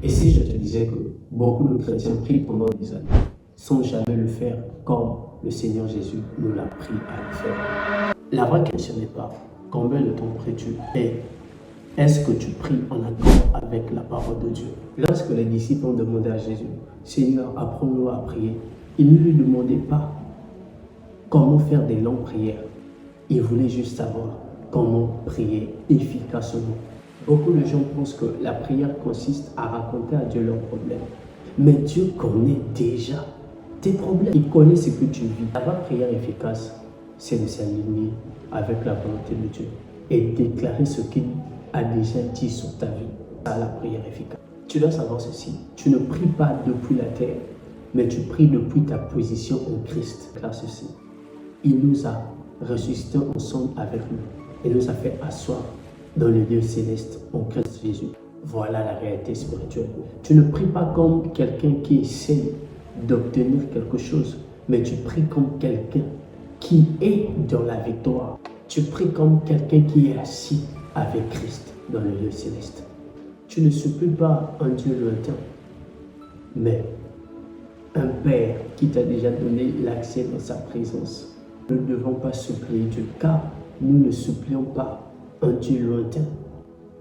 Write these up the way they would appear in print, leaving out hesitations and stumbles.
Et si je te disais que beaucoup de chrétiens prient pendant des années, sans jamais le faire comme le Seigneur Jésus nous l'a pris à le faire. La vraie question n'est pas combien de temps pries-tu et est-ce que tu pries en accord avec la parole de Dieu? Lorsque les disciples ont demandé à Jésus, Seigneur, apprends-nous à prier, ils ne lui demandaient pas comment faire des longues prières. Ils voulaient juste savoir comment prier efficacement. Beaucoup de gens pensent que la prière consiste à raconter à Dieu leurs problèmes. Mais Dieu connaît déjà tes problèmes. Il connaît ce que tu vis. La vraie prière efficace, c'est de s'aligner avec la volonté de Dieu et déclarer ce qu'il a déjà dit sur ta vie. C'est la prière efficace. Tu dois savoir ceci. Tu ne pries pas depuis la terre, mais tu pries depuis ta position en Christ. Car ceci, il nous a ressuscités ensemble avec nous et nous a fait asseoir dans le lieu céleste en Christ Jésus. Voilà la réalité spirituelle. Tu ne pries pas comme quelqu'un qui essaie d'obtenir quelque chose, mais tu pries comme quelqu'un qui est dans la victoire. Tu pries comme quelqu'un qui est assis avec Christ dans le lieu céleste. Tu ne supplies pas un Dieu lointain, mais un Père qui t'a déjà donné l'accès dans sa présence. Nous ne devons pas supplier Dieu, car nous ne supplions pas un Dieu lointain.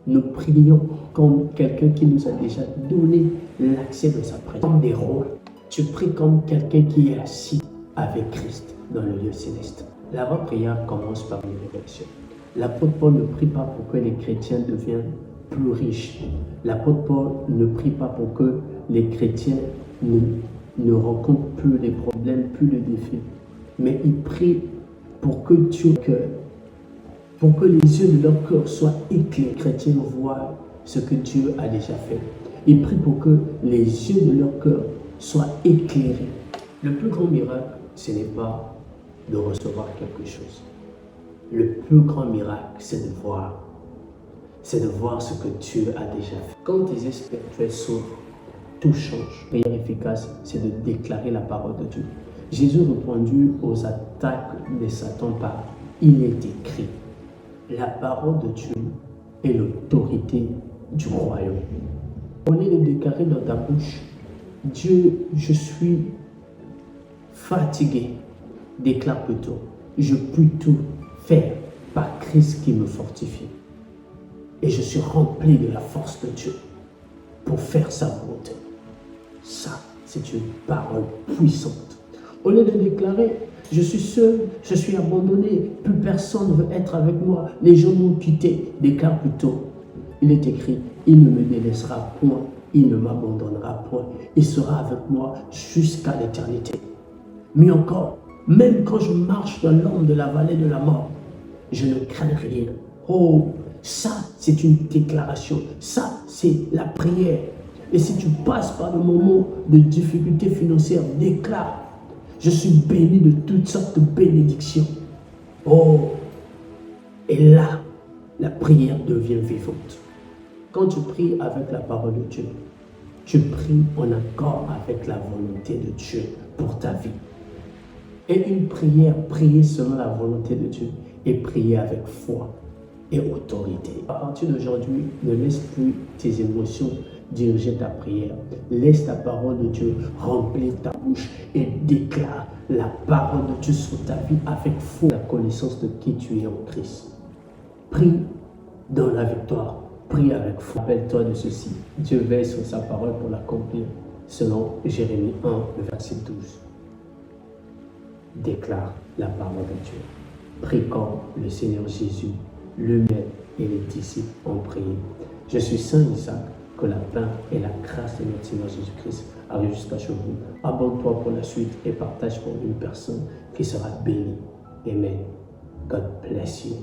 Nous prions comme quelqu'un qui nous a déjà donné l'accès dans sa présence. Comme des rôles. Tu pries comme quelqu'un qui est assis avec Christ dans le lieu céleste. La vraie prière commence par une révélation. L'apôtre Paul ne prie pas pour que les chrétiens deviennent plus riches. L'apôtre Paul ne prie pas pour que les chrétiens ne rencontrent plus les problèmes, plus les défis. Mais il prie pour que Dieu, pour que les yeux de leur cœur soient éclairés. Les chrétiens voient ce que Dieu a déjà fait. Il prie pour que les yeux de leur cœur soient éclairés. Le plus grand miracle, ce n'est pas de recevoir quelque chose. Le plus grand miracle, c'est de voir. C'est de voir ce que Dieu a déjà fait. Quand tes yeux spirituels s'ouvrent, tout change. La prière efficace, c'est de déclarer la parole de Dieu. Jésus répondit aux attaques de Satan par « Il est écrit ». La parole de Dieu est l'autorité du royaume. Au lieu de déclarer dans ta bouche « Dieu, je suis fatigué », déclare plutôt « Je peux tout faire par Christ qui me fortifie. Et je suis rempli de la force de Dieu pour faire sa volonté. » Ça, c'est une parole puissante. Au lieu de déclarer « Je suis seul, je suis abandonné, plus personne ne veut être avec moi, les gens m'ont quitté », déclare plutôt « Il est écrit, il ne me délaissera point, il ne m'abandonnera point, il sera avec moi jusqu'à l'éternité. » Mais encore, même quand je marche dans l'ombre de la vallée de la mort, je ne crains rien. Oh, ça, c'est une déclaration. Ça, c'est la prière. Et si tu passes par le moment de difficulté financière, déclare. Je suis béni de toutes sortes de bénédictions. Oh, et là, la prière devient vivante. Quand tu pries avec la parole de Dieu, tu pries en accord avec la volonté de Dieu pour ta vie. Et une prière priée selon la volonté de Dieu est priée avec foi et autorité. À partir d'aujourd'hui, ne laisse plus tes émotions diriger ta prière. Laisse la parole de Dieu remplir ta bouche et déclare la parole de Dieu sur ta vie avec foi, la connaissance de qui tu es en Christ. Prie dans la victoire. Prie avec foi. Rappelle-toi de ceci. Dieu veille sur sa parole pour l'accomplir. Selon Jérémie 1, le verset 12. Déclare la parole de Dieu. Prie comme le Seigneur Jésus, lui-même et les disciples ont prié. Je suis Saint Isaac, que la paix et la grâce de notre Seigneur Jésus-Christ arrivent jusqu'à chez vous. Abonne-toi pour la suite et partage pour une personne qui sera bénie. Amen. God bless you.